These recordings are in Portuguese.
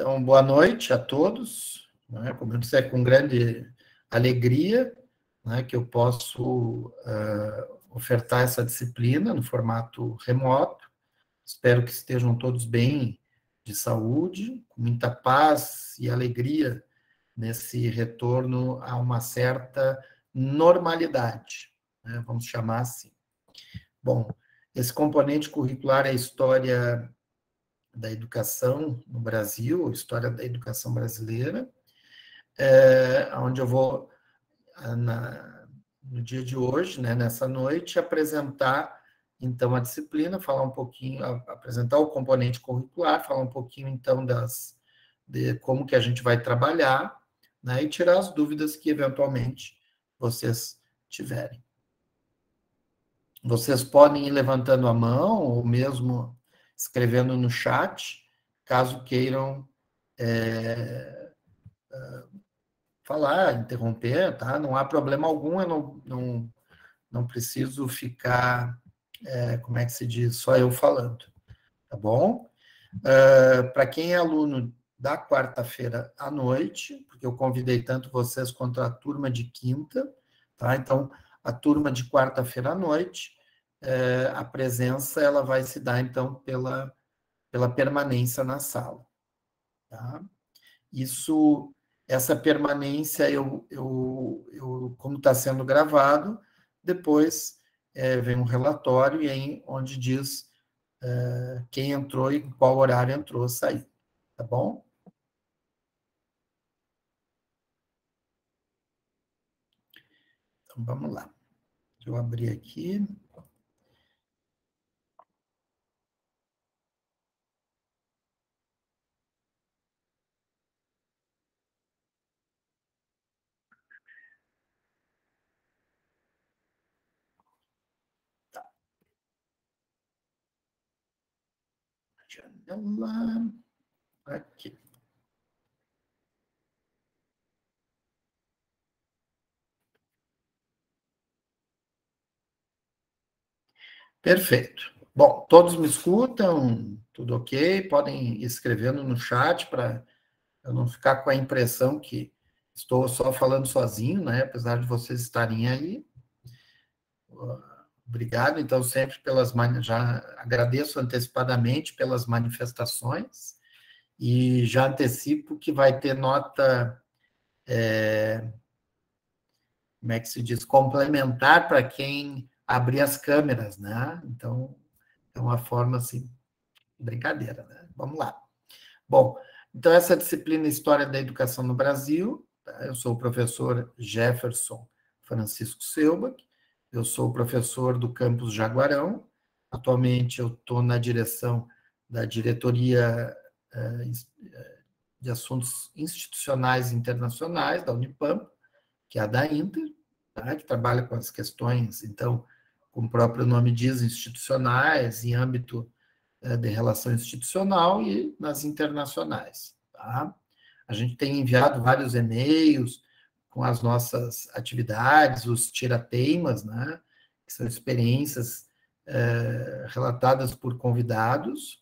Então, boa noite a todos. Né? Como eu disse, é com grande alegria, né, que eu posso ofertar essa disciplina no formato remoto. Espero que estejam todos bem de saúde, com muita paz e alegria nesse retorno a uma certa normalidade, né? Vamos chamar assim. Bom, esse componente curricular é a história da educação no Brasil, história da educação brasileira, onde eu vou, no dia de hoje, né, nessa noite, apresentar, então, a disciplina, falar um pouquinho, apresentar o componente curricular, falar um pouquinho, então, de como que a gente vai trabalhar, né, e tirar as dúvidas que, eventualmente, vocês tiverem. Vocês podem ir levantando a mão, ou mesmo escrevendo no chat, caso queiram falar, interromper, tá? Não há problema algum, eu não preciso ficar, como é que se diz, só eu falando, tá bom? Para quem é aluno da quarta-feira à noite, porque eu convidei tanto vocês quanto a turma de quinta, tá? Então, a turma de quarta-feira à noite, a presença ela vai se dar, então, pela permanência na sala, tá? Essa permanência, como está sendo gravado, depois vem um relatório e aí onde diz quem entrou e em qual horário entrou, saiu, tá bom? Então, vamos lá. Deixa eu abrir aqui. Tá. Janela. Aqui. Perfeito. Bom, todos me escutam? Tudo ok? Podem ir escrevendo no chat para eu não ficar com a impressão que estou só falando sozinho, né? Apesar de vocês estarem aí. Obrigado, então, sempre já agradeço antecipadamente pelas manifestações e já antecipo que vai ter nota, como é que se diz, complementar para quem abrir as câmeras, né? Então, é uma forma, assim, brincadeira, né? Vamos lá. Bom, então, essa disciplina História da Educação no Brasil, tá? Eu sou o professor Jefferson Francisco Selbach, eu sou professor do campus Jaguarão, atualmente eu estou na direção da Diretoria de Assuntos Institucionais Internacionais, da Unipam, que é a da Inter, tá? Que trabalha com as questões, então, como o próprio nome diz, institucionais, em âmbito de relação institucional e nas internacionais. Tá? A gente tem enviado vários e-mails com as nossas atividades, os tirateimas, né? Que são experiências relatadas por convidados.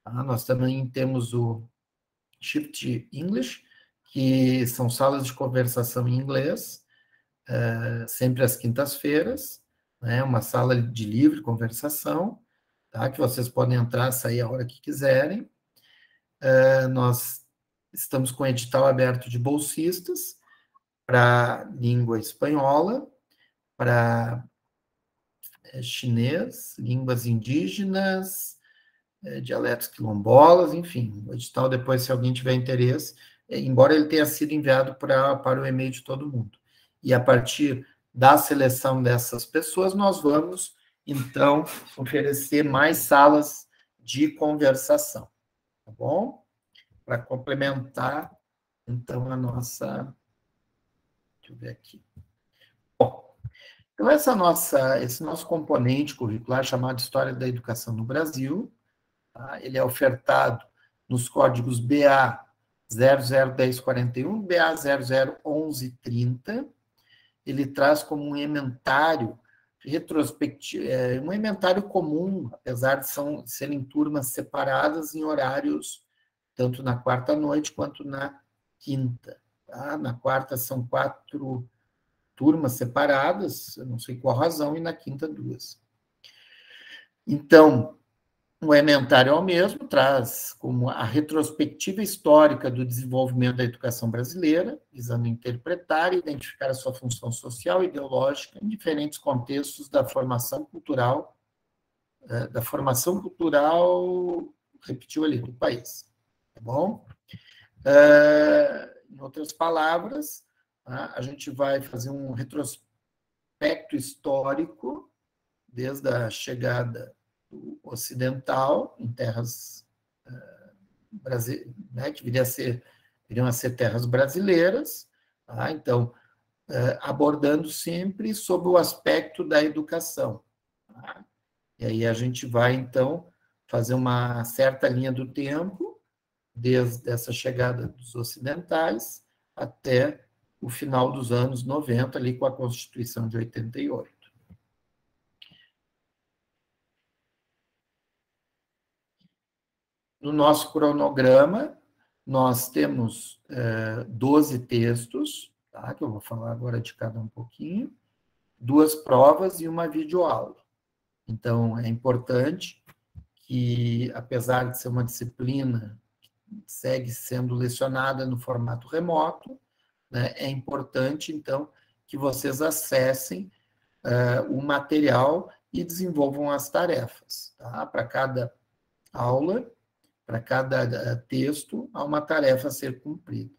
Tá? Nós também temos o Shift English, que são salas de conversação em inglês, sempre às quintas-feiras, né? Uma sala de livre conversação, tá? Que vocês podem entrar, sair a hora que quiserem. Nós estamos com edital aberto de bolsistas para língua espanhola, para chinês, línguas indígenas, dialetos quilombolas, enfim. O edital, depois, se alguém tiver interesse, embora ele tenha sido enviado para o e-mail de todo mundo. E a partir da seleção dessas pessoas, nós vamos, então, oferecer mais salas de conversação, tá bom? Para complementar, então, a nossa... Deixa eu ver aqui. Bom, então, esse nosso componente curricular, chamado História da Educação no Brasil, tá? Ele é ofertado nos códigos BA 001041, BA 001130. Ele traz como um ementário retrospectivo, um ementário comum, apesar de serem turmas separadas em horários tanto na quarta noite quanto na quinta. Tá? Na quarta são 4 turmas separadas, eu não sei qual razão, e na quinta 2. Então, o ementário é o mesmo, traz como a retrospectiva histórica do desenvolvimento da educação brasileira, visando interpretar e identificar a sua função social e ideológica em diferentes contextos da formação cultural, repetiu ali, do país. Tá bom? Em outras palavras, a gente vai fazer um retrospecto histórico desde a chegada ocidental, em terras né, que viriam a ser terras brasileiras, tá? Então, abordando sempre sob o aspecto da educação. Tá? E aí a gente vai, então, fazer uma certa linha do tempo, desde essa chegada dos ocidentais até o final dos anos 90, ali com a Constituição de 88. No nosso cronograma, nós temos 12 textos, tá? Que eu vou falar agora de cada um pouquinho, 2 provas e uma videoaula. Então, é importante que, apesar de ser uma disciplina que segue sendo lecionada no formato remoto, né, é importante, então, que vocês acessem o material e desenvolvam as tarefas. Tá? Para cada aula, para cada texto, há uma tarefa a ser cumprida.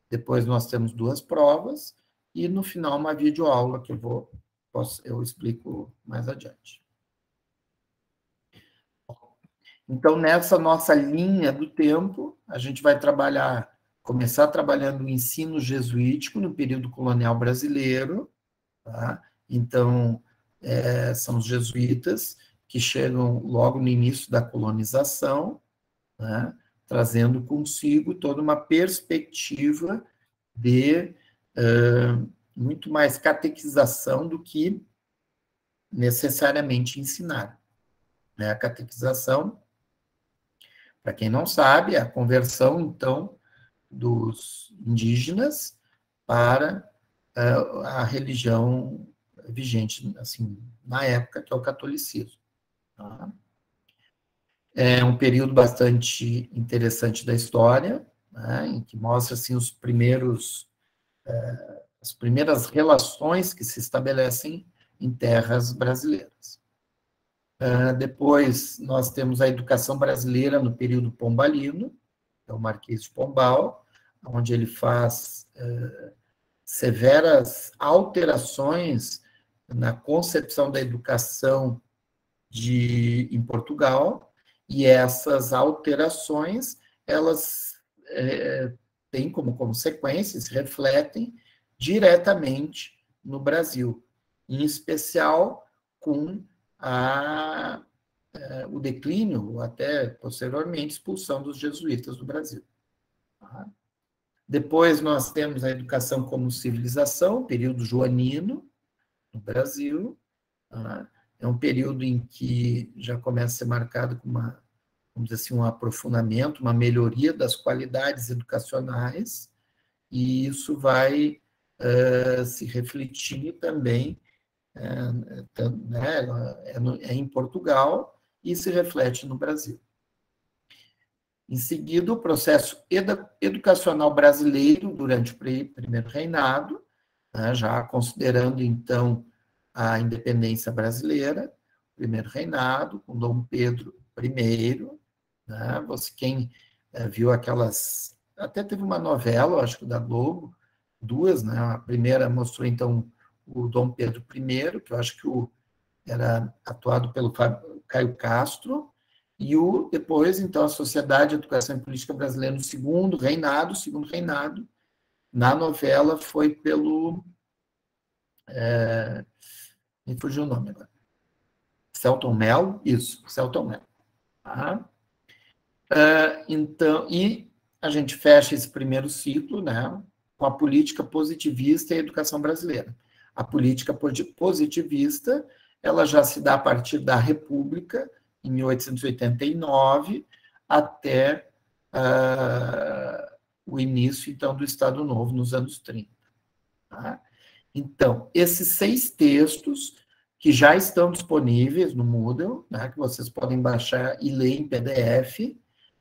Depois nós temos 2 provas e, no final, uma videoaula que eu explico mais adiante. Então, nessa nossa linha do tempo, a gente vai começar trabalhando o ensino jesuítico no período colonial brasileiro. Tá? Então, são os jesuítas que chegam logo no início da colonização, né, trazendo consigo toda uma perspectiva de muito mais catequização do que necessariamente ensinar. Né? A catequização, para quem não sabe, é a conversão, então, dos indígenas para a religião vigente, assim, na época, que é o catolicismo. Tá? É um período bastante interessante da história, né, em que mostra assim, as primeiras relações que se estabelecem em terras brasileiras. Depois, nós temos a educação brasileira no período pombalino, que é o Marquês de Pombal, onde ele faz severas alterações na concepção da educação em Portugal, e essas alterações, elas têm como consequência, se refletem diretamente no Brasil, em especial com o declínio, ou até posteriormente, expulsão dos jesuítas do Brasil. Tá? Depois nós temos a educação como civilização, período joanino, no Brasil. Tá? É um período em que já começa a ser marcado com vamos dizer assim, um aprofundamento, uma melhoria das qualidades educacionais, e isso vai se refletir também em Portugal e se reflete no Brasil. Em seguida, o processo educacional brasileiro durante o primeiro reinado, né, já considerando, então, a independência brasileira, primeiro reinado, com Dom Pedro I, né, quem viu aquelas... Até teve uma novela, acho que da Globo, 2, né, a primeira mostrou, então, o Dom Pedro I, que eu acho que era atuado pelo Caio Castro, e depois, então, a Sociedade de Educação e Política Brasileira no segundo reinado, na novela foi pelo... me fugiu o nome agora. Selton Mello, isso, Selton Mello. Tá? Então, e a gente fecha esse primeiro ciclo, né, com a política positivista e a educação brasileira. A política positivista, ela já se dá a partir da República, em 1889, até o início, então, do Estado Novo nos anos 30. Tá? Então, esses 6 textos que já estão disponíveis no Moodle, né, que vocês podem baixar e ler em PDF.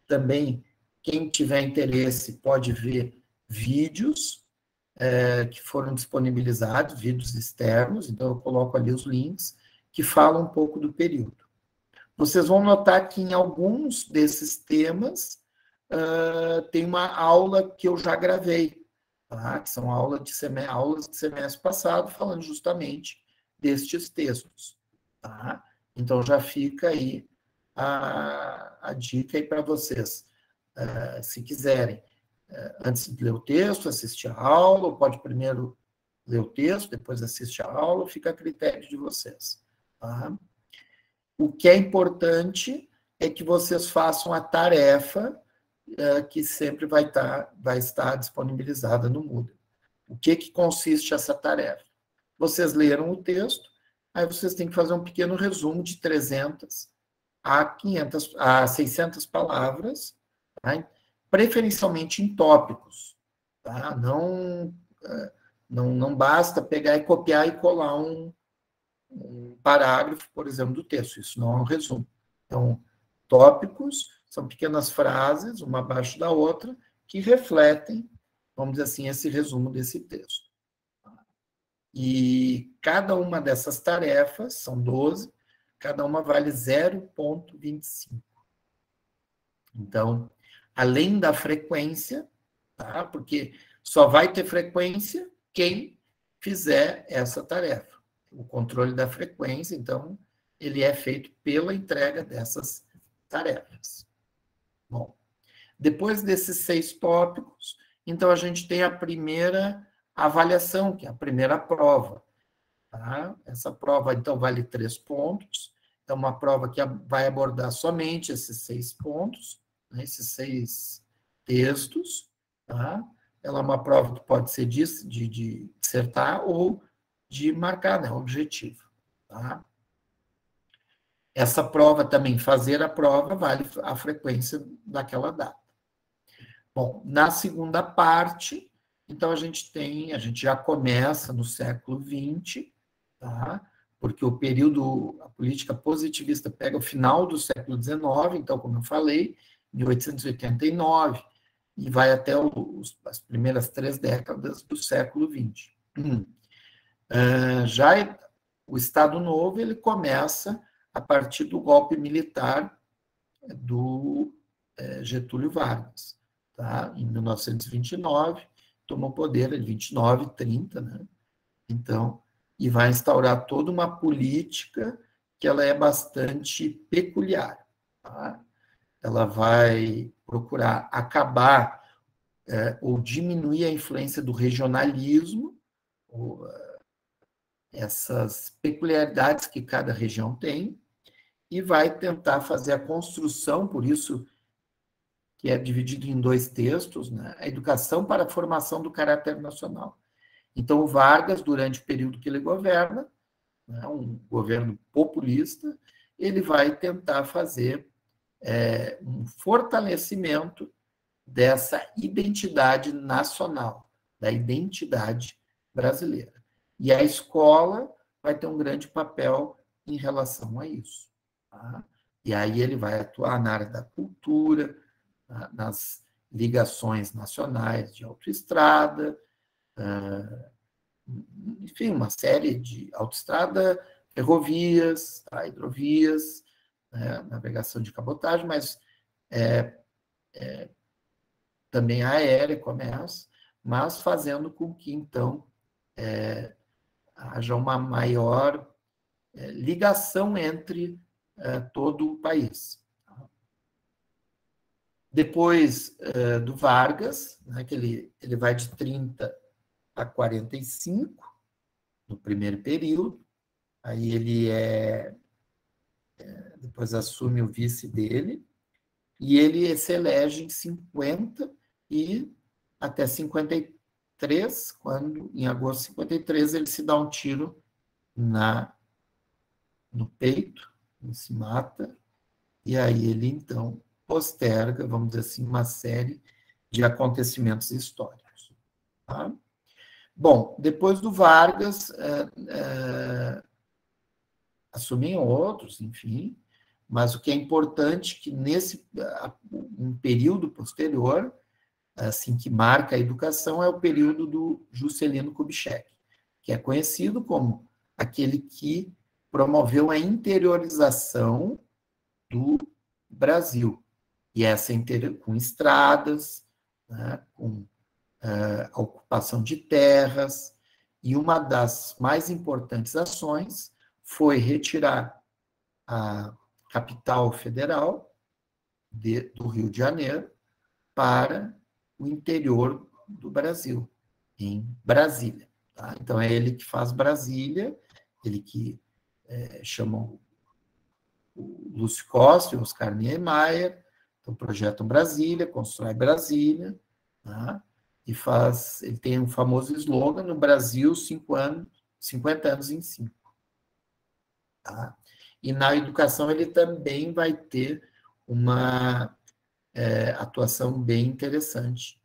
Também, quem tiver interesse pode ver vídeos que foram disponibilizados, vídeos externos, então eu coloco ali os links, que falam um pouco do período. Vocês vão notar que em alguns desses temas tem uma aula que eu já gravei, tá? Que são aulas de semestre passado, falando justamente destes textos. Tá? Então, já fica aí a dica aí para vocês. Se quiserem, antes de ler o texto, assistir a aula, ou pode primeiro ler o texto, depois assistir a aula, fica a critério de vocês. Tá? O que é importante é que vocês façam a tarefa que sempre vai estar disponibilizada no Moodle. O que consiste essa tarefa? Vocês leram o texto, aí vocês têm que fazer um pequeno resumo de 300 a 600 palavras, tá? Preferencialmente em tópicos. Tá? Não basta pegar e copiar e colar um parágrafo, por exemplo, do texto. Isso não é um resumo. Então, tópicos são pequenas frases, uma abaixo da outra, que refletem, vamos dizer assim, esse resumo desse texto. E cada uma dessas tarefas, são 12, cada uma vale 0,25. Então, além da frequência, tá? Porque só vai ter frequência quem fizer essa tarefa. O controle da frequência, então, ele é feito pela entrega dessas tarefas. Bom, depois desses 6 tópicos, então a gente tem a primeira avaliação, que é a primeira prova. Tá? Essa prova, então, vale 3 pontos. É uma prova que vai abordar somente esses 6 pontos, né? Esses 6 textos. Tá? Ela é uma prova que pode ser de dissertar ou de marcar, né? Objetivo. Tá? Essa prova também, fazer a prova, vale a frequência daquela data. Bom, na segunda parte, então a gente já começa no século XX, tá? Porque o período, a política positivista pega o final do século XIX, então, como eu falei, 1889, e vai até as primeiras 3 décadas do século XX. Já o Estado Novo, ele começa a partir do golpe militar do Getúlio Vargas, tá? Em 1929, tomou poder em 29, 30, né? Então, e vai instaurar toda uma política que ela é bastante peculiar, tá? Ela vai procurar acabar ou diminuir a influência do regionalismo, essas peculiaridades que cada região tem, e vai tentar fazer a construção, por isso que é dividido em 2 textos, né? A educação para a formação do caráter nacional. Então, o Vargas, durante o período que ele governa, né, um governo populista, ele vai tentar fazer um fortalecimento dessa identidade nacional, da identidade brasileira. E a escola vai ter um grande papel em relação a isso. Tá? E aí ele vai atuar na área da cultura, nas ligações nacionais de autoestrada, enfim, uma série de autoestrada, ferrovias, hidrovias, navegação de cabotagem, mas também aérea, comércio, mas fazendo com que, então, haja uma maior ligação entre todo o país. Depois do Vargas, né, que ele vai de 30 a 45, no primeiro período, aí ele depois assume o vice dele, e ele se elege em 50 e até 53, quando, em agosto de 53, ele se dá um tiro no peito, ele se mata, e aí ele, então, posterga, vamos dizer assim, uma série de acontecimentos históricos. Tá? Bom, depois do Vargas, assumiam outros, enfim, mas o que é importante é que nesse um período posterior, assim, que marca a educação, é o período do Juscelino Kubitschek, que é conhecido como aquele que promoveu a interiorização do Brasil, e essa com estradas, né, com a ocupação de terras, e uma das mais importantes ações foi retirar a capital federal do Rio de Janeiro para o interior do Brasil, em Brasília. Tá? Então, é ele que faz Brasília, ele que chama o Lúcio Costa e o Oscar Niemeyer, então projetam Brasília, constrói Brasília, tá? E ele tem um famoso slogan, no Brasil, 50 anos em 5. Tá? E na educação ele também vai ter uma atuação bem interessante.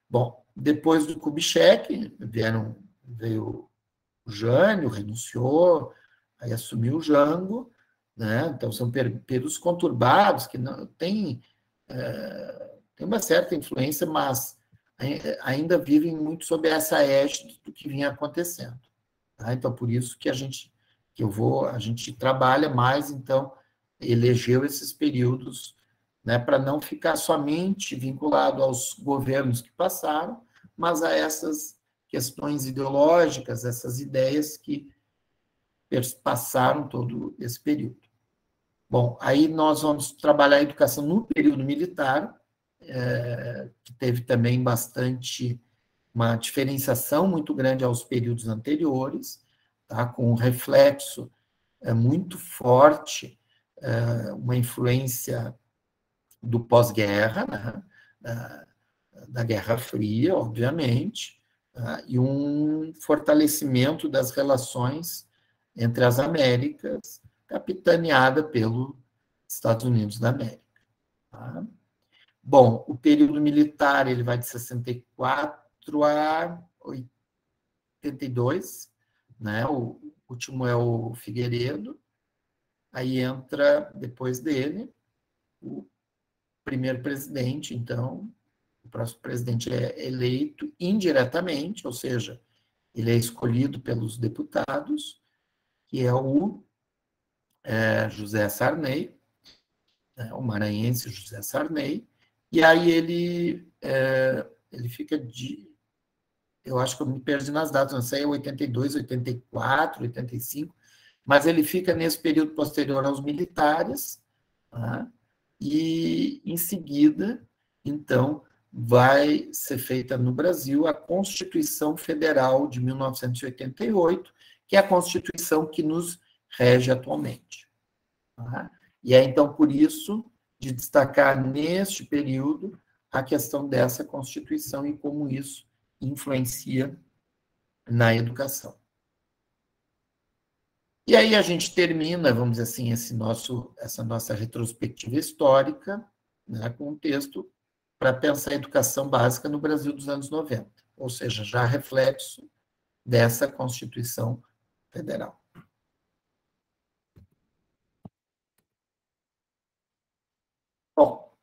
Bom, depois do Kubitschek, veio o Jânio, renunciou, aí assumiu o Jango, né? Então são períodos conturbados, que não tem uma certa influência, mas ainda vivem muito sob essa égide do que vinha acontecendo. Tá? Então, por isso que a gente trabalha mais, então, elegeu esses períodos, né, para não ficar somente vinculado aos governos que passaram, mas a essas questões ideológicas, essas ideias que passaram todo esse período. Bom, aí nós vamos trabalhar a educação no período militar, que teve também uma diferenciação muito grande aos períodos anteriores, tá? Com um reflexo muito forte, uma influência do pós-guerra, né? Da Guerra Fria, obviamente, tá? E um fortalecimento das relações entre as Américas, capitaneada pelos Estados Unidos da América. Tá? Bom, o período militar ele vai de 64 a 82, né? O último é o Figueiredo, aí entra, depois dele, o primeiro presidente, então, o próximo presidente é eleito indiretamente, ou seja, ele é escolhido pelos deputados, que é o José Sarney, né? O maranhense José Sarney, e aí ele fica eu acho que eu me perdi nas datas, não sei, 82, 84, 85, mas ele fica nesse período posterior aos militares, tá? E, em seguida, então, vai ser feita no Brasil a Constituição Federal de 1988, que é a Constituição que nos rege atualmente. Tá? E é, então, por isso, de destacar neste período a questão dessa Constituição e como isso influencia na educação. E aí a gente termina, vamos dizer assim, essa nossa retrospectiva histórica, né, com um texto para pensar a educação básica no Brasil dos anos 90, ou seja, já reflexo dessa Constituição Federal. Bom,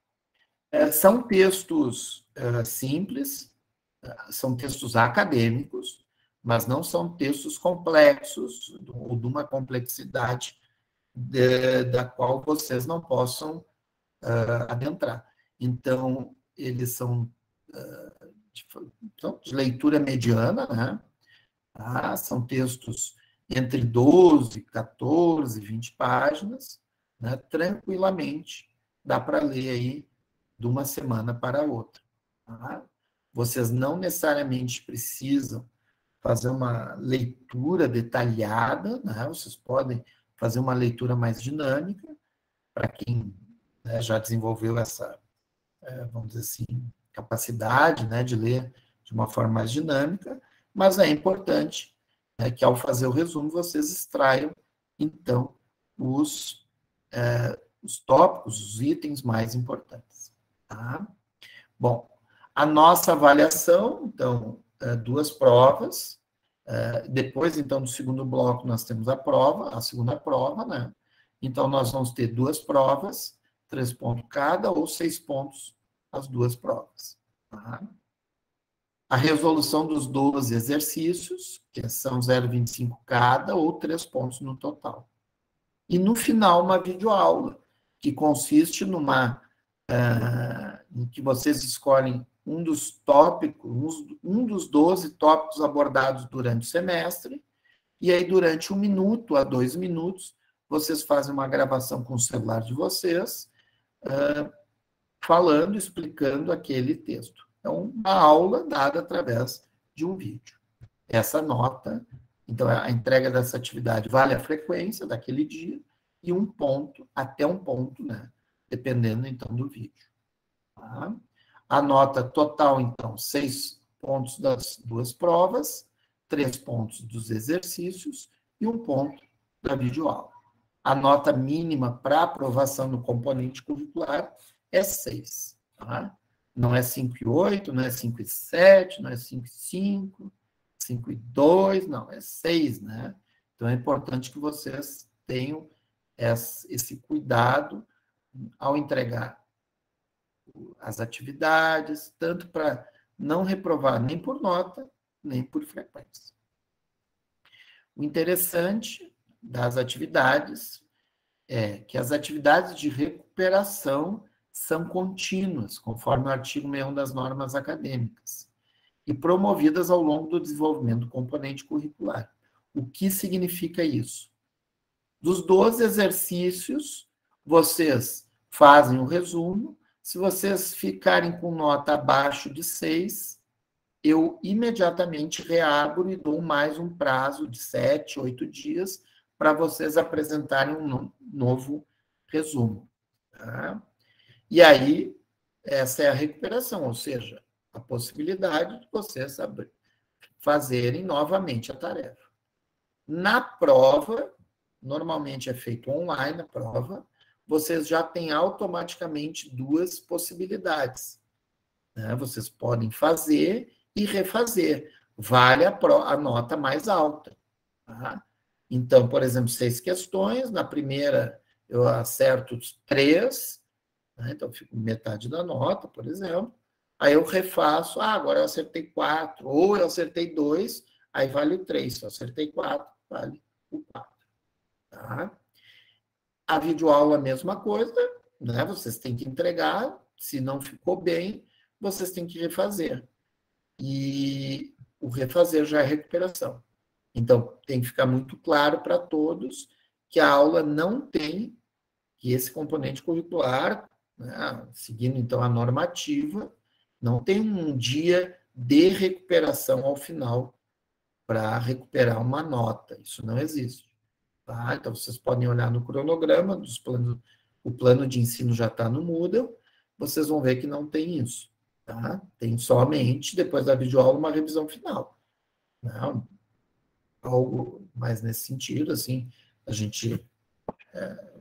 são textos simples, são textos acadêmicos, mas não são textos complexos, ou de uma complexidade da qual vocês não possam adentrar. Então, eles são de leitura mediana, né? São textos entre 12, 14, 20 páginas, né? Tranquilamente, dá para ler aí de uma semana para a outra. Tá? Vocês não necessariamente precisam fazer uma leitura detalhada, né? Vocês podem fazer uma leitura mais dinâmica, para quem, né, já desenvolveu essa, vamos dizer assim, capacidade, né, de ler de uma forma mais dinâmica, mas é importante, né, que ao fazer o resumo vocês extraiam, então, os os tópicos, os itens mais importantes. Tá? Bom, a nossa avaliação, então, 2 provas. Depois, então, do segundo bloco, nós temos a segunda prova, né? Então, nós vamos ter 2 provas, 3 pontos cada, ou 6 pontos as 2 provas. Tá? A resolução dos 12 exercícios, que são 0,25 cada, ou 3 pontos no total. E, no final, uma videoaula, que consiste em que vocês escolhem um dos tópicos, um dos 12 tópicos abordados durante o semestre, e aí, durante 1 minuto a 2 minutos, vocês fazem uma gravação com o celular de vocês, falando, explicando aquele texto. Então, uma aula dada através de um vídeo. Essa nota, então, a entrega dessa atividade vale a frequência daquele dia, e 1 ponto, até 1 ponto, né? Dependendo, então, do vídeo. Tá? A nota total, então, 6 pontos das 2 provas, 3 pontos dos exercícios e 1 ponto da videoaula. A nota mínima para aprovação no componente curricular é 6. Tá? Não é 5,8, não é 5,7, não é 5,5, 5,2, não, é 6, né? Então, é importante que vocês tenham esse cuidado ao entregar as atividades, tanto para não reprovar nem por nota, nem por frequência. O interessante das atividades é que as atividades de recuperação são contínuas, conforme o artigo 61 das normas acadêmicas, e promovidas ao longo do desenvolvimento do componente curricular. O que significa isso? Dos 12 exercícios, vocês fazem o resumo. Se vocês ficarem com nota abaixo de 6, eu imediatamente reabro e dou mais um prazo de 7, 8 dias para vocês apresentarem um novo resumo. Tá? E aí, essa é a recuperação, ou seja, a possibilidade de vocês fazerem novamente a tarefa. Na prova, normalmente é feito online a prova, vocês já têm automaticamente 2 possibilidades. Né? Vocês podem fazer e refazer. Vale a nota mais alta. Tá? Então, por exemplo, 6 questões, na primeira eu acerto 3, né? Então fico metade da nota, por exemplo. Aí eu refaço, agora eu acertei 4, ou eu acertei 2, aí vale o 3. Se eu acertei 4, vale o 4. Tá? A videoaula, a mesma coisa, né? Vocês têm que entregar, se não ficou bem, vocês têm que refazer. E o refazer já é recuperação. Então, tem que ficar muito claro para todos que a aula não tem, que esse componente curricular, né, seguindo então a normativa, não tem um dia de recuperação ao final para recuperar uma nota. Isso não existe. Tá? Então, vocês podem olhar no cronograma dos planos, o plano de ensino já está no Moodle, vocês vão ver que não tem isso. Tá? Tem somente, depois da videoaula, uma revisão final. Não, algo mais nesse sentido, assim, a gente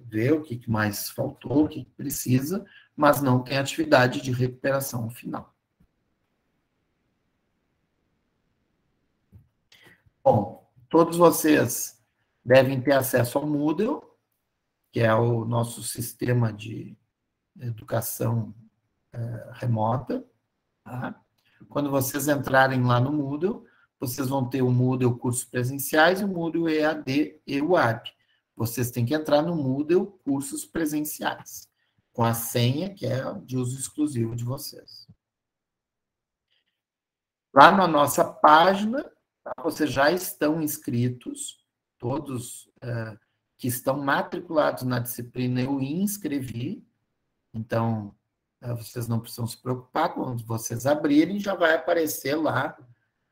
vê o que mais faltou, o que precisa, mas não tem atividade de recuperação final. Bom, todos vocês devem ter acesso ao Moodle, que é o nosso sistema de educação remota. Tá? Quando vocês entrarem lá no Moodle, vocês vão ter o Moodle cursos presenciais, o Moodle EAD e o AB. Vocês têm que entrar no Moodle cursos presenciais, com a senha que é de uso exclusivo de vocês. Lá na nossa página, tá, vocês já estão inscritos, todos que estão matriculados na disciplina eu inscrevi, então vocês não precisam se preocupar, quando vocês abrirem, já vai aparecer lá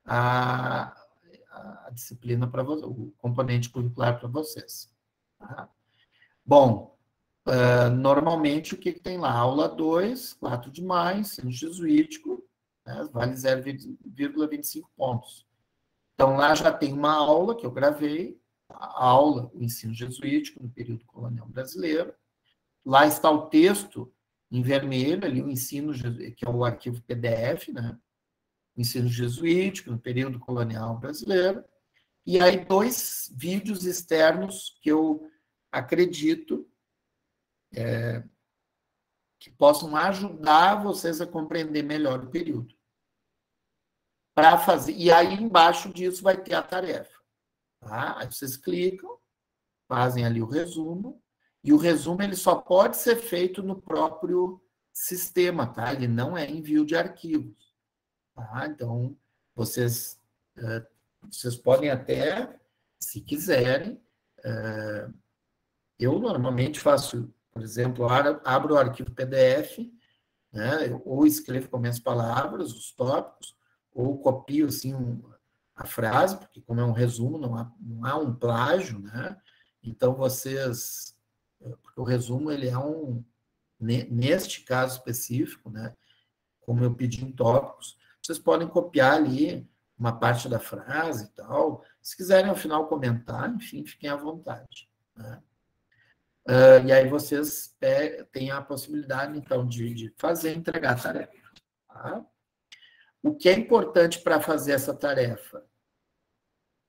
a disciplina para vocês, o componente curricular para vocês. Tá? Bom, normalmente o que tem lá? Aula 2, 4 de maio, ensino jesuítico, né, vale 0,25 pontos. Então, lá já tem uma aula que eu gravei, a aula, o ensino jesuítico no período colonial brasileiro, lá está o texto em vermelho, ali o ensino, que é o arquivo PDF, né? O ensino jesuítico no período colonial brasileiro, e aí 2 vídeos externos que eu acredito que possam ajudar vocês a compreender melhor o período. Para fazer, e aí embaixo disso vai ter a tarefa. Tá? Aí vocês clicam, fazem ali o resumo, e o resumo ele só pode ser feito no próprio sistema, tá? Ele não é envio de arquivos. Tá? Então, vocês podem até, se quiserem, eu normalmente faço, por exemplo, abro o arquivo PDF, né? Ou escrevo com minhas palavras, os tópicos, ou copio assim, a frase, porque como é um resumo, não há um plágio, né? Então, vocês... Porque o resumo, ele é neste caso específico, né? Como eu pedi em tópicos, vocês podem copiar ali uma parte da frase e tal. Se quiserem, ao final, comentar, enfim, fiquem à vontade, né? E aí vocês têm a possibilidade, então, de fazer e entregar a tarefa. Tá? O que é importante para fazer essa tarefa?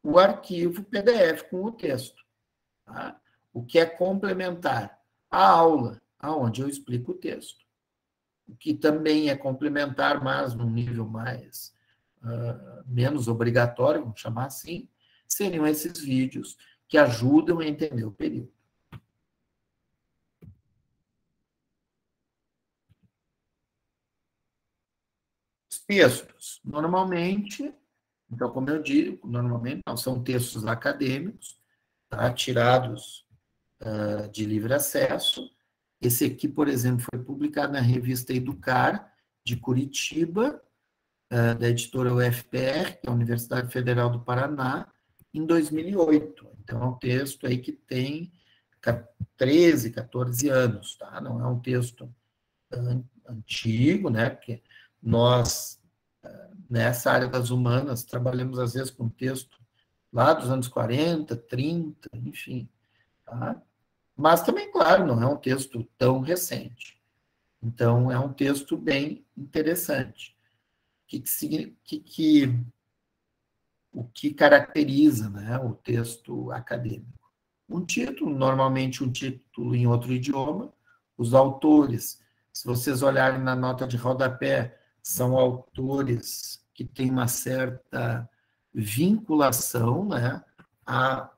O arquivo PDF com o texto. Tá? O que é complementar? A aula, onde eu explico o texto. O que também é complementar, mas num nível mais menos obrigatório, vamos chamar assim, seriam esses vídeos que ajudam a entender o período. Os textos, normalmente, então, como eu digo, normalmente não são textos acadêmicos, tá? Tirados de livre acesso. Esse aqui, por exemplo, foi publicado na revista Educar, de Curitiba, da editora UFPR, que é a Universidade Federal do Paraná, em 2008. Então, é um texto aí que tem 13, 14 anos, tá? Não é um texto antigo, né? Porque nós, nessa área das humanas, trabalhamos, às vezes, com texto lá dos anos 40, 30, enfim, tá? Mas também, claro, não é um texto tão recente. Então, é um texto bem interessante. O que caracteriza, né, o texto acadêmico? Um título, normalmente um título em outro idioma. Os autores, se vocês olharem na nota de rodapé, são autores que têm uma certa vinculação, né, a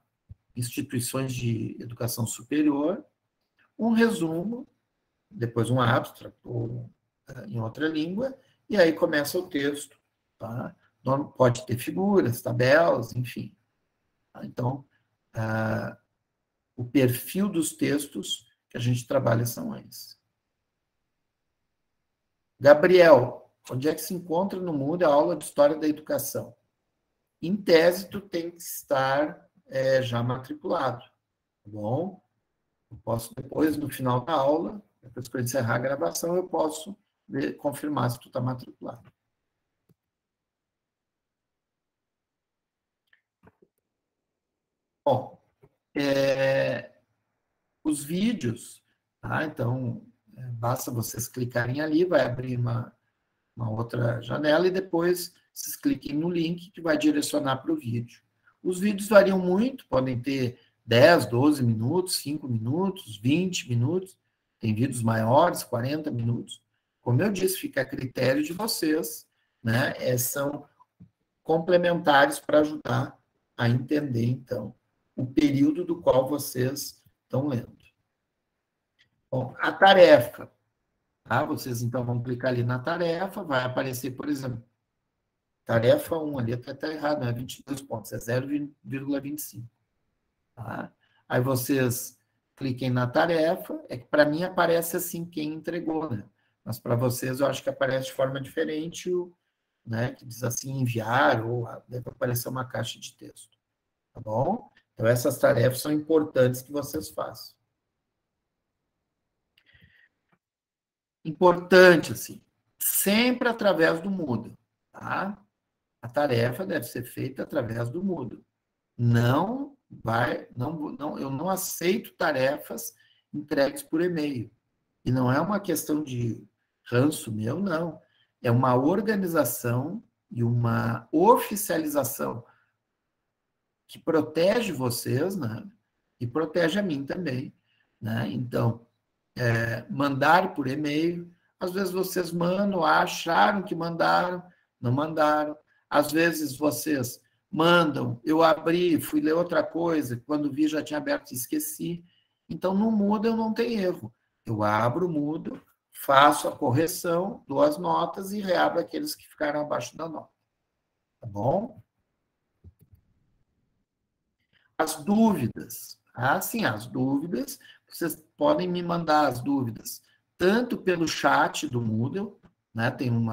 instituições de educação superior. Um resumo, depois um abstract, ou em outra língua, e aí começa o texto. Tá? Pode ter figuras, tabelas, enfim. Tá? Então, o perfil dos textos que a gente trabalha são esses. Gabriel, onde é que se encontra no mundo a aula de História da Educação? Em tese, tu tem que estar já matriculado, tá bom? Eu posso, depois, no final da aula, depois que eu encerrar a gravação, eu posso confirmar se tu está matriculado. Bom, os vídeos, tá? Então, basta vocês clicarem ali, vai abrir uma outra janela e depois vocês cliquem no link que vai direcionar para o vídeo. Os vídeos variam muito, podem ter 10, 12 minutos, 5 minutos, 20 minutos, tem vídeos maiores, 40 minutos. Como eu disse, fica a critério de vocês, né? São complementares para ajudar a entender, então, o período do qual vocês estão lendo. Bom, a tarefa. Tá? Vocês, então, vão clicar ali na tarefa, vai aparecer, por exemplo, tarefa 1, ali até está errado, não é 22 pontos, é 0,25. Tá? Aí vocês cliquem na tarefa, é que para mim aparece assim quem entregou, né? Mas para vocês eu acho que aparece de forma diferente, né, que diz assim, enviar, ou deve aparecer uma caixa de texto. Tá bom? Então, essas tarefas são importantes que vocês façam. Importante, assim, sempre através do Moodle, tá? A tarefa deve ser feita através do Moodle. Eu não aceito tarefas entregues por e-mail. E não é uma questão de ranço meu, não. É uma organização e uma oficialização que protege vocês, né? E protege a mim também, né? Então, mandar por e-mail, às vezes vocês mandam, acharam que mandaram, não mandaram. Às vezes vocês mandam, eu abri, fui ler outra coisa, quando vi já tinha aberto e esqueci. Então, no Moodle não tem erro. Eu abro o Moodle, faço a correção, dou as notas e reabro aqueles que ficaram abaixo da nota. Tá bom? As dúvidas. Ah, sim, as dúvidas. Vocês podem me mandar as dúvidas tanto pelo chat do Moodle, né? Tem um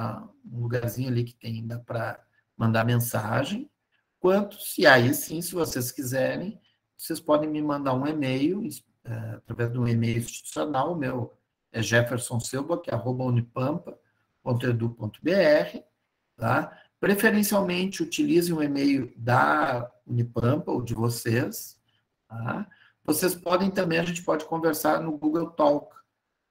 lugarzinho ali que tem, dá para mandar mensagem, quanto, se aí sim, se vocês quiserem, vocês podem me mandar um e-mail, através de um e-mail institucional, o meu é jeffersonsilva@unipampa.edu.br, tá? Preferencialmente, utilize um e-mail da Unipampa ou de vocês, tá? Vocês podem também, a gente pode conversar no Google Talk.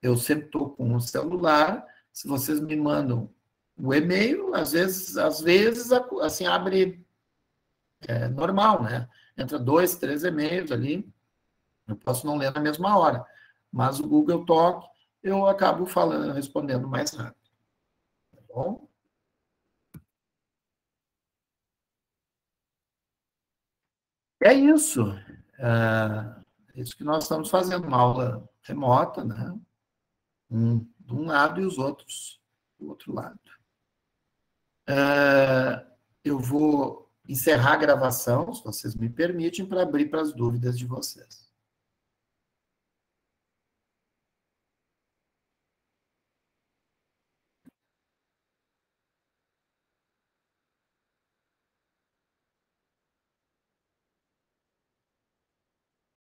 Eu sempre estou com o celular, se vocês me mandam o e-mail, às vezes assim, abre normal, né? Entra 2, 3 e-mails ali, eu posso não ler na mesma hora, mas o Google Talk eu acabo respondendo mais rápido. Tá bom? É isso. É isso que nós estamos fazendo, uma aula remota, né? De um lado e os outros do outro lado. Eu vou encerrar a gravação, se vocês me permitem, para abrir para as dúvidas de vocês.